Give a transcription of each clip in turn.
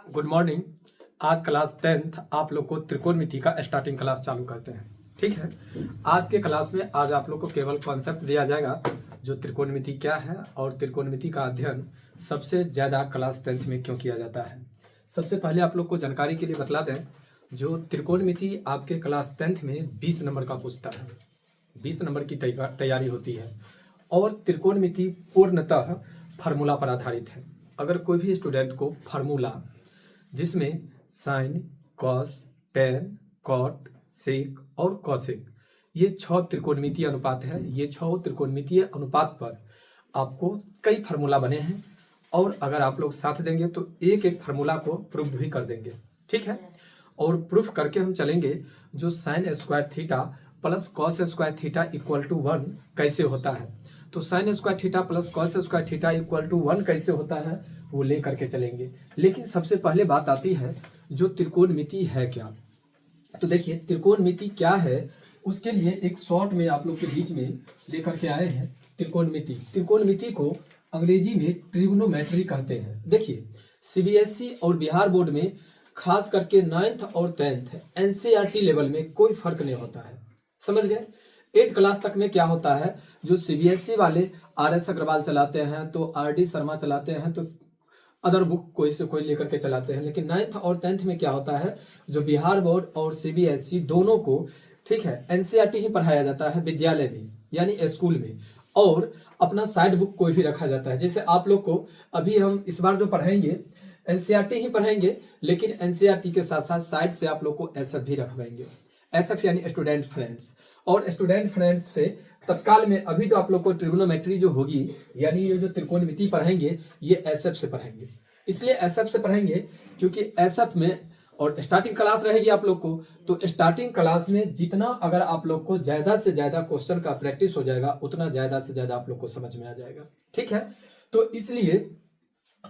Good morning. आज class 10th आप लोग को त्रिकोणमिति का स्टार्टिंग क्लास चालू करते हैं। ठीक है, आज के क्लास में आज आप लोग को केवल कॉन्सेप्ट दिया जाएगा जो त्रिकोणमिति क्या है और त्रिकोणमिति का अध्ययन सबसे ज़्यादा क्लास 10th में क्यों किया जाता है। सबसे पहले आप लोग को जानकारी के लिए बतला दें, जो त्रिकोणमिति आपके क्लास 10th में 20 नंबर का पूछता है, 20 नंबर की तैयारी होती है और त्रिकोणमिति पूर्णतः फार्मूला पर आधारित है। अगर कोई भी स्टूडेंट को फार्मूला जिसमें साइन, कॉस, टेन, कॉट, सेक और कॉसेक ये 6 त्रिकोणमितीय अनुपात है। ये 6 त्रिकोणमितीय अनुपात पर आपको कई फार्मूला बने हैं और अगर आप लोग साथ देंगे तो एक एक फार्मूला को प्रूफ भी कर देंगे। ठीक है, और प्रूफ करके हम चलेंगे जो sine square theta plus cos square theta equal to 1 कैसे होता है। तो sine square theta plus cos square theta equal to 1 कैसे होता है वो ले करके चलेंगे। लेकिन सबसे पहले बात आती है जो त्रिकोणमिति है क्या। तो देखिए त्रिकोणमिति क्या है, उसके लिए एक शॉर्ट में आप लोग के बीच में लेकर के आए हैं त्रिकोणमिति। त्रिकोणमिति को अंग्रेजी में ट्रिग्नोमेट्री कहते हैं। देखिए सीबीएसई और बिहार बोर्ड में खास करके 9th और 10th एनसीईआरटी लेवल में कोई फर्क नहीं होता है, समझ गए। 8 क्लास तक में क्या होता है, जो सीबीएसई वाले आरएस अग्रवाल चलाते हैं तो आरडी शर्मा चलाते हैं, तो अदर बुक कोई से कोई लेकर के चलाते हैं। लेकिन 9th और 10th में क्या होता है, जो बिहार बोर्ड और सीबीएसई दोनों को ठीक है एनसीईआरटी ही पढ़ाया जाता है विद्यालय में यानी स्कूल में, और अपना साइड बुक कोई भी रखा जाता है। जैसे आप लोग को अभी हम इस बार जो पढ़ाएंगे एनसीईआरटी ही पढ़ाएंगे, लेकिन एनसीईआरटी के साथ साथ साइड से आप लोग को एसएफ भी रखवाएंगे। एसएफ यानी स्टूडेंट फ्रेंड्स, और स्टूडेंट फ्रेंड्स से तत्काल में अभी तो आप लोग को ट्रिग्नोमेट्री जो होगी यानी ये जो त्रिकोणमिति पढ़ेंगे ये एसएफ से पढ़ेंगे। इसलिए एसएफ से पढ़ेंगे क्योंकि एसएफ में और स्टार्टिंग क्लास रहेगी आप लोग को, तो स्टार्टिंग क्लास में जितना अगर आप लोग को ज्यादा से ज्यादा क्वेश्चन का प्रैक्टिस हो जाएगा उतना ज्यादा से ज्यादा आप लोग को समझ में आ जाएगा। ठीक है, तो इसलिए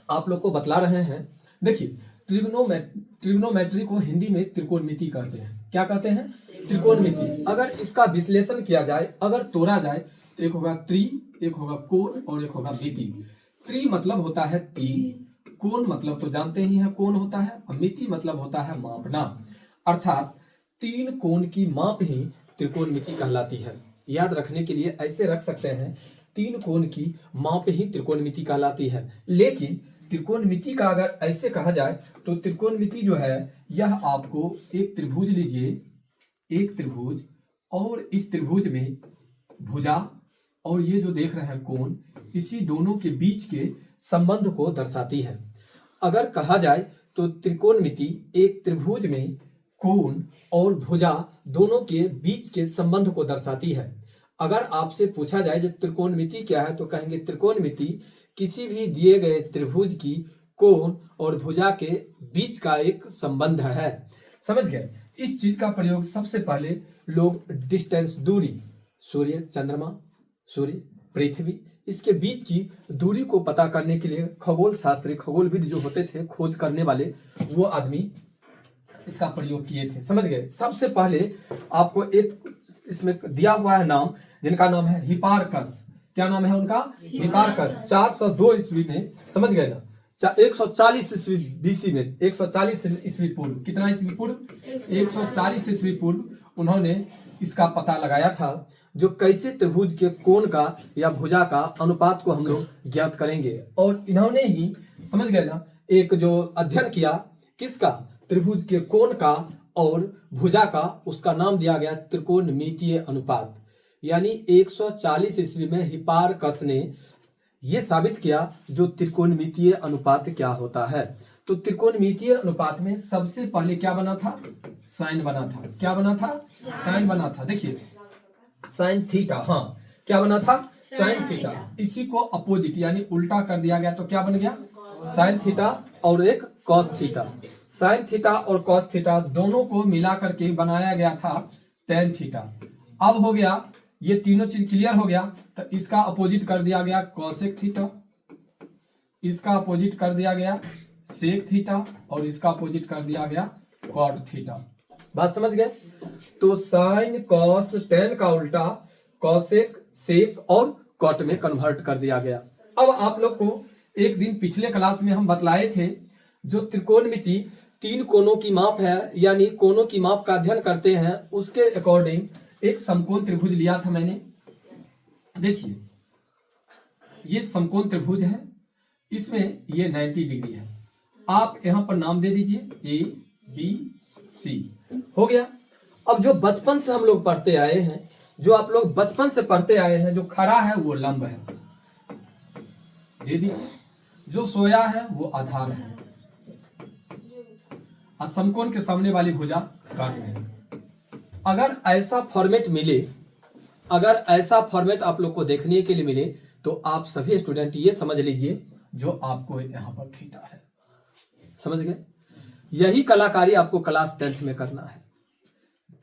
आप लोग को बतला रहे हैं। देखिए ट्रिग्नोमेट्री को हिंदी में त्रिकोणमिति कहते हैं। क्या कहते हैं? त्रिकोणमिति। अगर इसका विश्लेषण किया जाए, अगर तोड़ा जाए तो एक होगा त्रि, एक होगा कोण और एक होगा मिति। त्रि मतलब होता है 3, कोण मतलब तो जानते ही हैं कोण होता है, और मिति मतलब होता है मापना, अर्थात 3 कोण की माप ही त्रिकोणमिति कहलाती है। याद रखने के लिए ऐसे रख सकते हैं, 3 कोण की माप ही त्रिकोणमिति कहलाती है। लेकिन त्रिकोणमिति का अगर ऐसे कहा जाए तो त्रिकोणमिति जो है यह आपको एक त्रिभुज लीजिए, एक त्रिभुज और इस त्रिभुज में भुजा और ये जो देख रहे हैं कोण, इसी दोनों के बीच के संबंध को दर्शाती है। अगर कहा जाए तो त्रिकोणमिति एक त्रिभुज में कोण और भुजा दोनों के बीच के संबंध को दर्शाती है। अगर आपसे पूछा जाए जो त्रिकोणमिति क्या है तो कहेंगे त्रिकोणमिति किसी भी दिए गए त्रिभुज की कोण और भुजा के बीच का एक संबंध है। समझ गए? इस चीज का प्रयोग सबसे पहले लोग डिस्टेंस, दूरी, सूर्य, चंद्रमा, सूर्य, पृथ्वी, इसके बीच की दूरी को पता करने के लिए खगोल शास्त्री, खगोलविद जो होते थे, खोज करने वाले, वो आदमी इसका प्रयोग किए थे। समझ गए? सबसे पहले आपको एक इसमें दिया हुआ है नाम, जिनका नाम है हिपार्कस। क्या नाम है उनका? हिपार्कस। 402 ईस्वी में, समझ गए ना, 140 ईस्वी बीसी में, 140 ईस्वी पूर्व, कितना ईस्वी पूर्व? 140 ईस्वी पूर्व उन्होंने इसका पता लगाया था, जो कैसे त्रिभुज के कोण का या भुजा का अनुपात को हम लोग ज्ञात करेंगे। और इन्होंने ही, समझ गए ना, एक जो अध्ययन किया किसका? त्रिभुज के कोण का और भुजा का, उसका नाम दिया गया त्रिकोणमितीय अनुपात। यानी 140 ईस्वी में हिपार्कस ने यह साबित किया जो त्रिकोणमितीय अनुपात क्या होता है। तो त्रिकोणमितीय अनुपात में सबसे पहले क्या बना था? साइन बना था। क्या बना था? साइन बना था। देखिए साइन थीटा, हाँ क्या बना था? Sine theta. इसी को अपोजिट यानी उल्टा कर दिया गया तो क्या बन गया? साइन थीटा और एक कॉस थीटा। साइन थीटा और कॉस थीटा दोनों को मिला करके बनाया गया था टेन थीटा। अब हो गया ये तीनों चीज क्लियर हो गया, तो इसका अपोजिट कर दिया गया कोसेक थीटा, इसका अपोजिट कर दिया गया सेक थीटा और इसका अपोजिट कर दिया गया कॉट थीटा। बात समझ गए? तो साइन कॉस टेन का उल्टा कोसेक, सेक और कॉट में कन्वर्ट कर दिया गया। अब आप लोग को एक दिन पिछले क्लास में हम बतलाए थे जो त्रिकोणमिति तीन कोणों की माप है, यानी कोणों की माप का अध्ययन करते हैं, उसके अकॉर्डिंग एक समकोण त्रिभुज लिया था मैंने। देखिए ये समकोण त्रिभुज है, इसमें ये 90 डिग्री है। आप यहां पर नाम दे दीजिए ए बी सी, हो गया। अब जो बचपन से हम लोग पढ़ते आए हैं, जो आप लोग बचपन से पढ़ते आए हैं, जो खड़ा है वो लंब है, दे दीजिए। जो सोया है वो आधार है, और समकोण के सामने वाली भुजा कर्ण है। अगर ऐसा फॉर्मेट मिले, अगर ऐसा फॉर्मेट आप लोग को देखने के लिए मिले, तो आप सभी स्टूडेंट ये समझ लीजिए जो आपको यहाँ पर थीटा है, समझ गए। यही कलाकारी आपको क्लास 10th में करना है।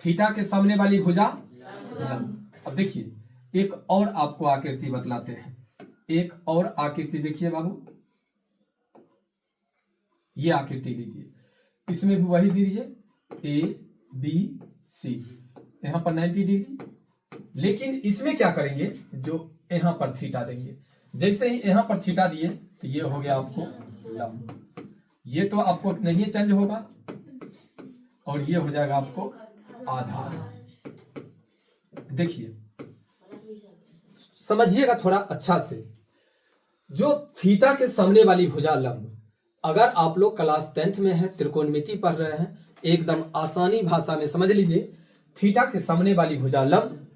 थीटा के सामने वाली भुजा लंब। अब देखिए एक और आपको आकृति बतलाते हैं, एक और आकृति देखिए बाबू, ये आकृति लीजिए, इसमें भी वही दीजिए ए बी सी, यहां पर 90 डिग्री, लेकिन इसमें क्या करेंगे, जो यहां पर थीटा देंगे। जैसे ही यहां पर थीटा दिए तो ये हो गया आपको लंब, ये तो आपको नहीं चेंज होगा, और ये हो जाएगा आपको आधार। देखिए समझिएगा थोड़ा अच्छा से, जो थीटा के सामने वाली भुजा लंब, अगर आप लोग क्लास 10th में है, त्रिकोणमिति पढ़ रहे हैं, एकदम आसानी भाषा में समझ लीजिए, थीटा के सामने वाली भुजा लंब,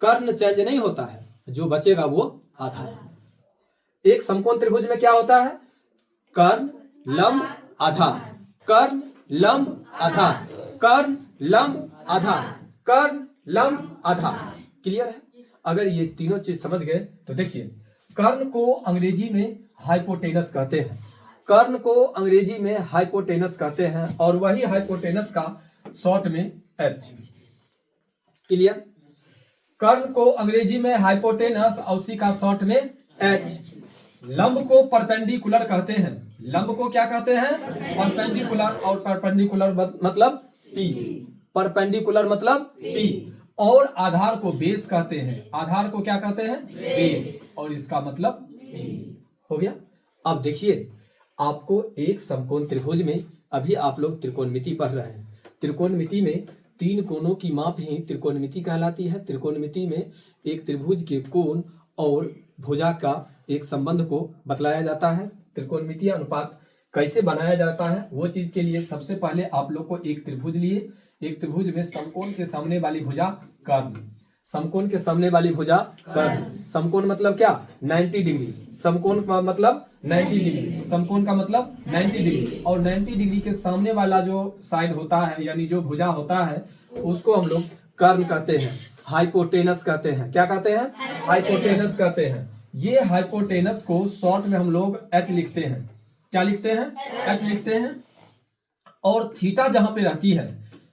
कर्ण चेंज नहीं होता है, जो बचेगा वो आधार। एक समकोण त्रिभुज में क्या होता है, कर्ण लंब आधार, कर्ण लंब आधार, कर्ण लंब आधार, कर्ण लंब आधार। क्लियर है। अगर ये तीनों चीज समझ गए तो देखिए, कर्ण को अंग्रेजी में हाइपोटेनस कहते हैं, कर्ण को अंग्रेजी में हाइपोटेनस कहते हैं, और वही हाइपोटेनस का शॉर्ट में एच। क्लियर। कर्ण को अंग्रेजी में हाइपोटेनस और उसी का शॉर्ट में एच। लंब को परपेंडिकुलर कहते हैं, लंब को क्या कहते हैं, परपेंडिकुलर, और परपेंडिकुलर मतलब पी, परपेंडिकुलर मतलब पी, और आधार को बेस कहते हैं, आधार को क्या कहते हैं, बेस, और इसका मतलब हो गया। अब देखिए आपको एक समकोण त्रिभुज में, अभी आप लोग त्रिकोणमिति पढ़ रहे हैं, त्रिकोणमिति में तीन कोणों की माप ही त्रिकोणमिति कहलाती है। त्रिकोणमिति में एक त्रिभुज के कोण और भुजा का एक संबंध को बतलाया जाता है। त्रिकोणमितीय अनुपात कैसे बनाया जाता है, वो चीज के लिए सबसे पहले आप लोग को एक त्रिभुज लिए, एक त्रिभुज में समकोण के सामने वाली भुजा कर्ण, समकोण के सामने वाली भुजा कर्ण, समकोण मतलब क्या, 90 डिग्री, समकोण का मतलब 90 डिग्री, समकोण का मतलब 90 डिग्री, और 90 डिग्री के सामने वाला जो साइड होता है, यानी जो भुजा होता है, उसको हम लोग कर्ण कहते हैं, हाइपोटेनस कहते हैं। क्या कहते हैं, हाइपोटेनस कहते हैं। ये हाइपोटेनस को शॉर्ट में हम लोग एच लिखते हैं। क्या लिखते हैं, एच लिखते हैं। और थीटा जहां पे रहती है,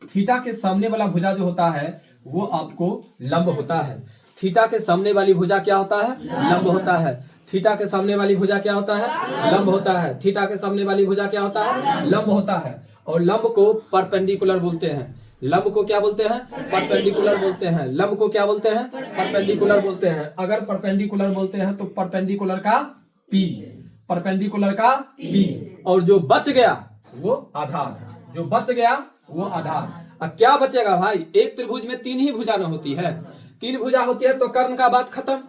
थीटा के सामने वाला भुजा जो होता है वो आपको लंब होता है। थीटा के सामने वाली भुजा क्या होता है, लंब होता है। थीटा के सामने वाली भुजा क्या होता है, लंब होता है। थीटा के सामने वाली भुजा क्या होता है, लंब होता है। और लंब को परपेंडिकुलर बोलते हैं, लंब को क्या बोलते हैं, परपेंडिकुलर बोलते हैं। लंब को क्या बोलते हैं, परपेंडिकुलर बोलते हैं। अगर परपेंडिकुलर बोलते हैं तो परपेंडिकुलर का पी, परपेंडिकुलर का पी, और जो बच गया वो आधार, जो बच गया वो आधार। अब क्या बचेगा भाई, एक त्रिभुज में तीन ही भुजा न होती है, तीन भुजा होती है तो कर्ण का बात खत्म,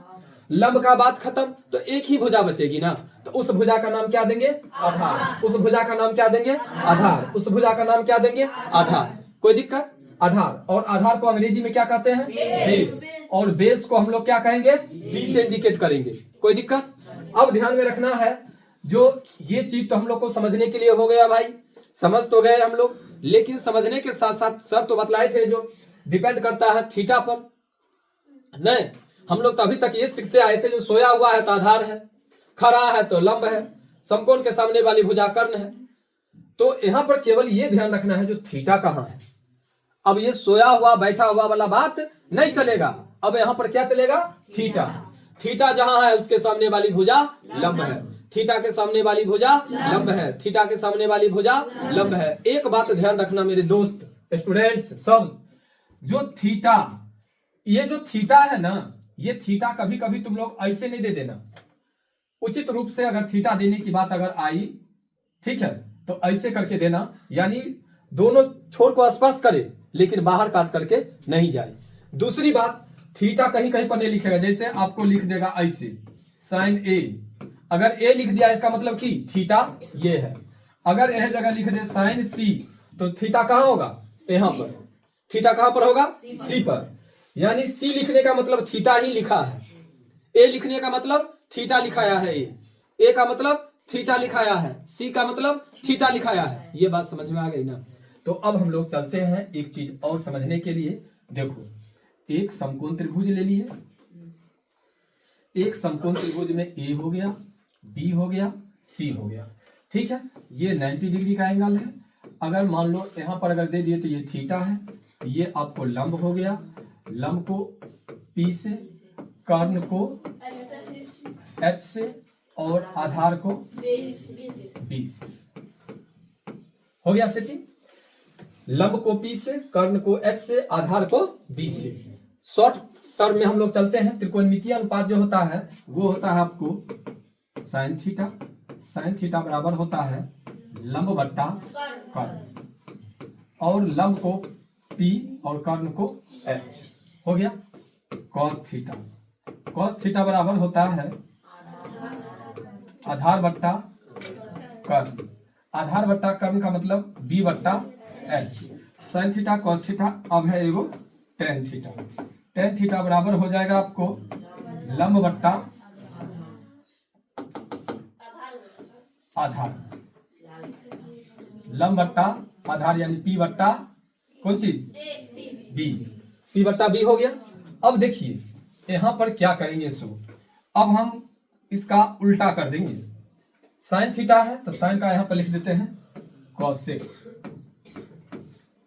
लंब का बात खत्म, तो एक ही भुजा बचेगी ना, तो उस भुजा का नाम क्या देंगे, आधार। उस भुजा का नाम क्या देंगे, आधार। उस भुजा का नाम क्या देंगे, आधार। कोई दिक्कत, आधार। और आधार को अंग्रेजी में क्या कहते हैं, बेस, और बेस को हम लोग क्या कहेंगे, बी से इंडिकेट करेंगे। कोई दिक्कत। अब ध्यान में रखना है, जो ये चीज तो हम लोग को समझने के लिए हो गया भाई, समझ तो गए हम लोग, लेकिन समझने के साथ साथ सर तो बतलाए थे जो डिपेंड करता है थीटा पर। नहीं, हम लोग तो अभी तक ये सीखते आए थे, जो सोया हुआ है तो आधार है, खड़ा है तो लंब है, समकोण के सामने वाली भुजा कर्ण है। तो यहां पर केवल ये ध्यान रखना है जो थीटा कहां है। अब ये सोया हुआ बैठा हुआ वाला बात नहीं चलेगा, अब यहां पर क्या चलेगा, थीटा। थीटा जहां है उसके सामने वाली भुजा लंब है, थीटा के सामने वाली भुजा लंब है, थीटा के सामने वाली भुजा लंब है। एक बात ध्यान रखना मेरे दोस्त स्टूडेंट्स सब, जो थीटा, ये जो थीटा है ना, ये थीटा कभी कभी तुम लोग ऐसे नहीं दे देना, उचित रूप से अगर थीटा देने की बात अगर आई, ठीक है, तो ऐसे करके देना, यानी दोनों छोर को स्पर्श करे लेकिन बाहर काट करके नहीं जाए। दूसरी बात, थीटा कहीं कहीं पर नहीं लिखेगा, जैसे आपको लिख देगा ऐसे साइन ए, अगर ए लिख दिया इसका मतलब कि थीटा ये है। अगर यह जगह लिख दे साइन सी तो थीटा कहां होगा, यहां पर। थीटा कहां पर होगा, सी पर, यानी सी लिखने का मतलब थीटा ही लिखा है, ए लिखने का मतलब थीटा लिखाया है, ए का मतलब थीटा लिखाया है, सी का मतलब थीटा लिखाया है। ये बात समझ में आ गई ना। तो अब हम लोग चलते हैं एक चीज और समझने के लिए। देखो, एक समकोण त्रिभुज ले लिए, एक समकोण त्रिभुज में ए हो गया, बी हो गया, सी हो गया, ठीक है। ये 90 डिग्री का एंगल है। अगर मान लो यहां पर अगर दे दिए तो ये थीटा है, ये आपको लंब हो गया, लंब को पी से, कर्ण को एच से और आधार को बी से। हो गया सेटिंग। लंब को पी से, कर्ण को एच से, आधार को बी से। शॉर्ट टर्म में हम लोग चलते हैं। त्रिकोणमितीय अनुपात जो होता है वो होता है आपको साइन थीटा। साइन थीटा बराबर होता है लंब बट्टा कर्ण, और लंब को पी और कर्ण को एच। हो गया कॉस थीटा। कॉस थीटा बराबर होता है आधार बट्टा कर्ण। आधार बट्टा कर्ण का मतलब बी बट्टा H. Sine theta cos theta अब है एगो टेन थीटा। टेन थीटा बराबर हो जाएगा आपको लंब बट्टा आधार, लंब बट्टा आधार यानी पी बट्टा कौन चीज, बी। पी बट्टा बी हो गया। अब देखिए यहां पर क्या करेंगे, सो अब हम इसका उल्टा कर देंगे। साइन थीटा है तो साइन का यहां पर लिख देते हैं कॉसेक।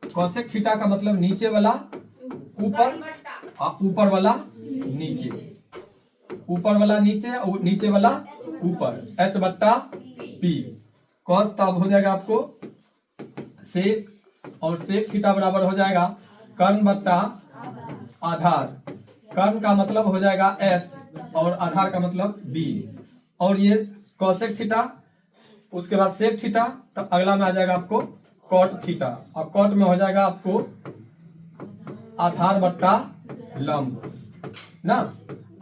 कॉसेक थीटा का मतलब नीचे वाला ऊपर, ऊपर वाला नीचे, ऊपर वाला नीचे और नीचे वाला ऊपर, एच बट्टा पी। कॉस तब हो जाएगा आपको सेक, और सेक थीटा बराबर हो जाएगा कर्ण बट्टा आधार। कर्ण का मतलब हो जाएगा एच और आधार का मतलब बी, और ये कॉसेक थीटा, उसके बाद सेक थीटा, तो अगला में आ जाएगा आपको कॉट थीटा। और कॉट में हो जाएगा आपको आधार बट्टा लंब ना।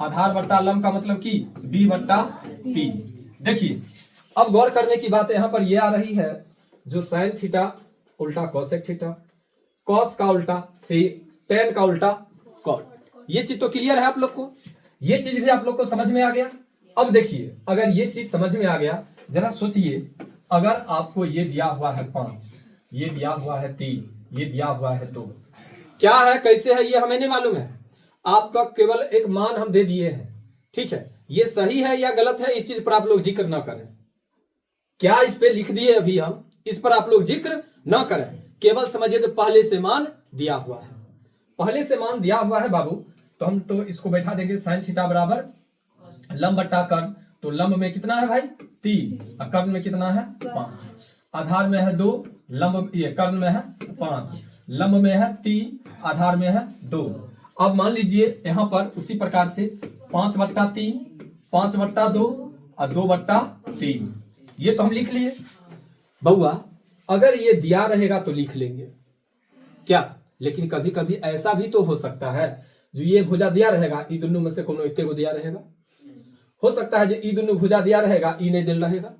आधार बट्टा लंब का मतलब कि बी बट्टा पी। देखिए अब गौर करने की बात यहां पर यह आ रही है, जो साइन थीटा उल्टा कॉसेक थीटा, कॉस का उल्टा सेक, टेन का उल्टा कॉट। ये चीज तो क्लियर है आप लोग को, ये चीज भी आप लोग को समझ में आ गया। अब देखिए अगर ये चीज समझ में आ गया, जरा सोचिए, अगर आपको ये दिया हुआ है 5, ये दिया हुआ है 3, ये दिया हुआ है 2, क्या है कैसे है ये हमें नहीं मालूम है, आपका केवल एक मान हम दे दिए हैं, ठीक है। ये सही है या गलत है इस चीज पर आप लोग जिक्र ना करें। क्या इस पे लिख दिए अभी हम, इस पर आप लोग जिक्र ना करें, केवल समझिए जो पहले से मान दिया हुआ है, पहले से मान दिया हुआ है बाबू, तो हम तो इसको बैठा देंगे साइन थीटा बराबर लंब बट्टा कर्ण। तो लंब में कितना है भाई 3, और कर्ण में कितना है 5, आधार में है 2, लंब ये कर्ण में है 5, लंब में है 3, आधार में है 2। अब मान लीजिए यहां पर उसी प्रकार से 5 बट्टा 3, 5 बट्टा 2 और 2 बट्टा 3, ये तो हम लिख लिए। बउआ अगर ये दिया रहेगा तो लिख लेंगे क्या, लेकिन कभी कभी ऐसा भी तो हो सकता है जो ये भुजा दिया रहेगा, ई दोनों में से कोनो एक को दिया रहेगा। हो सकता है जो ई दोनों भुजा दिया रहेगा, ई नहीं दिल रहेगा।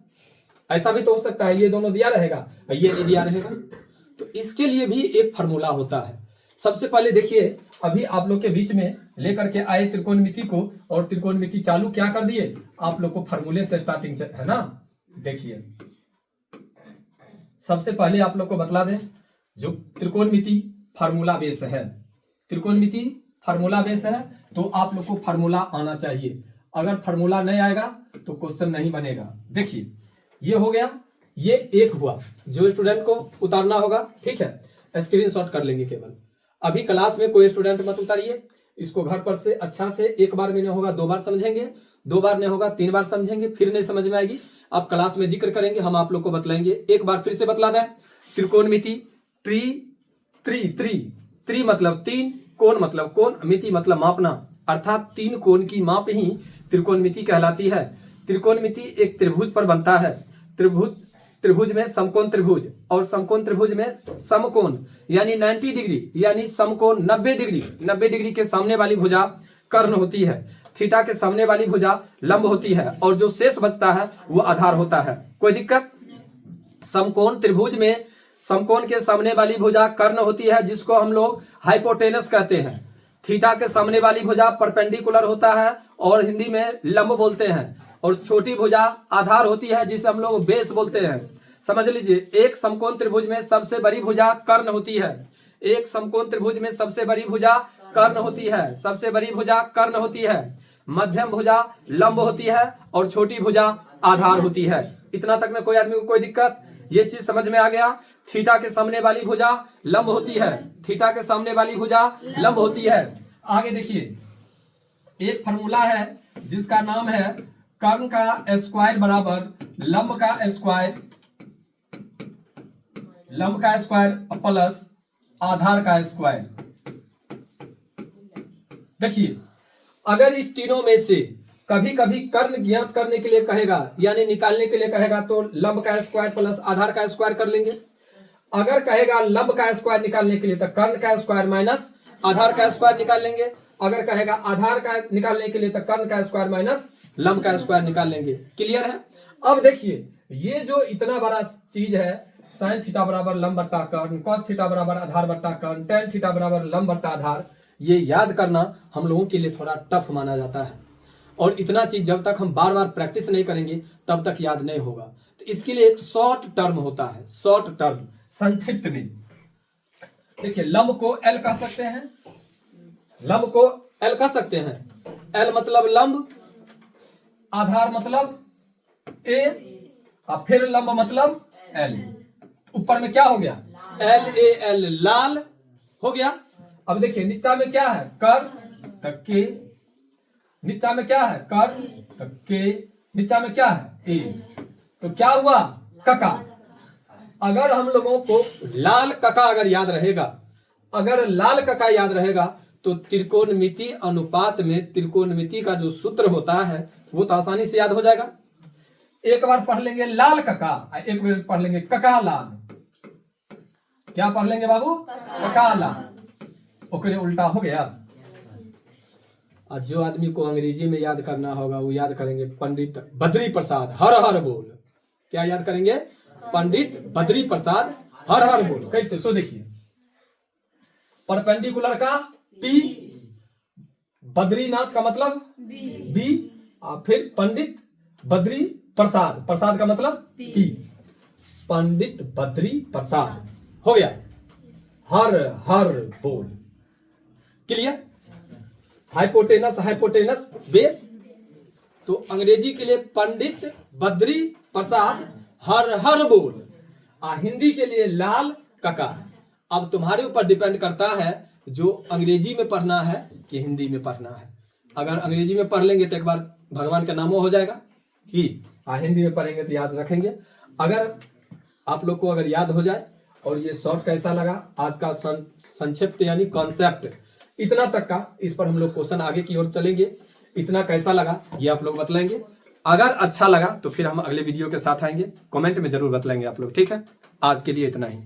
ऐसा भी तो हो सकता है ये दोनों दिया रहेगा और ये नहीं दिया रहेगा। तो इसके लिए भी एक फार्मूला होता है। सबसे पहले देखिए, अभी आप लोग के बीच में लेकर के आए त्रिकोणमिति को, और त्रिकोणमिति चालू क्या कर दिए, आप लोग को फार्मूले से स्टार्टिंग है ना। देखिए सबसे पहले आप लोग को बतला दें, जो त्रिकोणमिति फार्मूला बेस है, त्रिकोणमिति फार्मूला बेस है, तो आप लोग को फार्मूला आना चाहिए। अगर फार्मूला नहीं आएगा तो क्वेश्चन नहीं बनेगा। देखिए ये हो गया, ये एक हुआ जो स्टूडेंट को उतारना होगा, ठीक है, स्क्रीनशॉट कर लेंगे केवल। अभी क्लास में कोई स्टूडेंट मत उतारिए, इसको घर पर से अच्छा से एक बार में नहीं होगा 2 बार समझेंगे, 2 बार नहीं होगा 3 बार समझेंगे, फिर नहीं समझ में आएगी आप क्लास में जिक्र करेंगे, हम आप लोग को बतलाएंगे। एक बार फिर से बतला दें, त्रिकोणमिति त्रि मतलब 3, कोण मतलब कोण, मिति मतलब मापना, अर्थात 3 कोण की माप ही त्रिकोणमिति कहलाती है। त्रिकोणमिति एक त्रिभुज पर बनता है। त्रिभुज त्रिभुज में समकोण त्रिभुज, और समकोण त्रिभुज में समकोण यानी 90 डिग्री यानी समकोण 90 डिग्री, 90 डिग्री के सामने वाली भुजा कर्ण होती है, थीटा के सामने वाली भुजा लंब होती है, और जो शेष बचता है वो आधार होता है। कोई दिक्कत? समकोण त्रिभुज में समकोण के सामने वाली भुजा कर्ण होती है, जिसको हम लोग हाइपोटेनस कहते हैं। थीटा के सामने वाली भुजा परपेंडिकुलर होता है और हिंदी में लंब बोलते हैं, और छोटी भुजा आधार होती है जिसे हम लोग बेस बोलते हैं। समझ लीजिए, एक समकोण त्रिभुज में सबसे बड़ी भुजा कर्ण होती है, एक समकोण त्रिभुज में सबसे बड़ी भुजा कर्ण होती है, सबसे बड़ी भुजा कर्ण होती है, मध्यम भुजा लंब होती है और छोटी भुजा आधार होती है। इतना तक में कोई आदमी को कोई दिक्कत? ये चीज समझ में आ गया। थीटा के सामने वाली भुजा लंब होती है, थीटा के सामने वाली भुजा लंब होती है। आगे देखिए, एक फॉर्मूला है जिसका नाम है कर्ण का स्क्वायर बराबर लंब का स्क्वायर, लंब का स्क्वायर प्लस आधार का स्क्वायर। देखिए, अगर इस तीनों में से कभी कभी कर्ण ज्ञात करने के लिए कहेगा यानी निकालने के लिए कहेगा तो लंब का स्क्वायर प्लस आधार का स्क्वायर कर लेंगे। अगर कहेगा लंब का स्क्वायर निकालने के लिए तो कर्ण का स्क्वायर माइनस आधार का स्क्वायर निकाल लेंगे। अगर कहेगा आधार का निकालने के लिए तो कर्ण का स्क्वायर माइनस लंब का स्क्वायर निकाल लेंगे। क्लियर है? अब देखिए, ये जो इतना बड़ा चीज है, साइन थीटा बराबर लंब बट्टा कर्ण, कॉस थीटा बराबर आधार बट्टा कर्ण, टेन थीटा बराबर लंब बट्टा आधार, ये याद करना हम लोगों के लिए थोड़ा टफ माना जाता है, और इतना चीज जब तक हम बार बार प्रैक्टिस नहीं करेंगे तब तक याद नहीं होगा। तो इसके लिए एक शॉर्ट टर्म होता है, शॉर्ट टर्म, संक्षिप्त में। देखिए, लंब को एल कह सकते हैं, लंब को एल कह सकते हैं। एल मतलब लंब, आधार मतलब ए, और फिर लंब मतलब एल। ऊपर में क्या हो गया? एल ए एल, लाल हो गया। अब देखिए, नीचा में क्या है? कर्ण तक के, नीचा में क्या है? कर्ण तक के, नीचा में क्या है? ए। तो क्या हुआ? कका। अगर हम लोगों को लाल कका अगर याद रहेगा, अगर लाल कका याद रहेगा तो त्रिकोणमिति अनुपात में त्रिकोणमिति का जो सूत्र होता है वो तो आसानी से याद हो जाएगा। एक बार पढ़ लेंगे लाल कका, एक बार पढ़ लेंगे कका लाल। क्या पढ़ लेंगे बाबू? कका लाल। ओकरे उल्टा हो गया। और जो आदमी को अंग्रेजी में याद करना होगा वो याद करेंगे पंडित बद्री प्रसाद हर हर बोल। क्या याद करेंगे? पंडित बद्री प्रसाद हर हर बोल। कैसे? सो देखिए, परपेंडिकुलर का पी, बद्रीनाथ का मतलब बी, और फिर पंडित बद्री प्रसाद, प्रसाद का मतलब पी, पंडित बद्री प्रसाद हो गया। हर हर बोल। क्लियर? Hypotenuse, hypotenuse base. तो अंग्रेजी के लिए पंडित बद्री प्रसाद हर हर बोल, और हिंदी के लिए लाल कका। अब तुम्हारे ऊपर डिपेंड करता है जो अंग्रेजी में पढ़ना है कि हिंदी में पढ़ना है। अगर अंग्रेजी में पढ़ लेंगे तो एक बार भगवान का नामो हो जाएगा कि, हिंदी में पढ़ेंगे तो याद रखेंगे। अगर आप लोग को अगर याद हो जाए, और ये शॉर्ट कैसा लगा आज का संक्षिप्त यानी कॉन्सेप्ट इतना तक का, इस पर हम लोग क्वेश्चन आगे की ओर चलेंगे। इतना कैसा लगा ये आप लोग बतलाएंगे। अगर अच्छा लगा तो फिर हम अगले वीडियो के साथ आएंगे, कमेंट में जरूर बतलाएंगे आप लोग। ठीक है, आज के लिए इतना ही।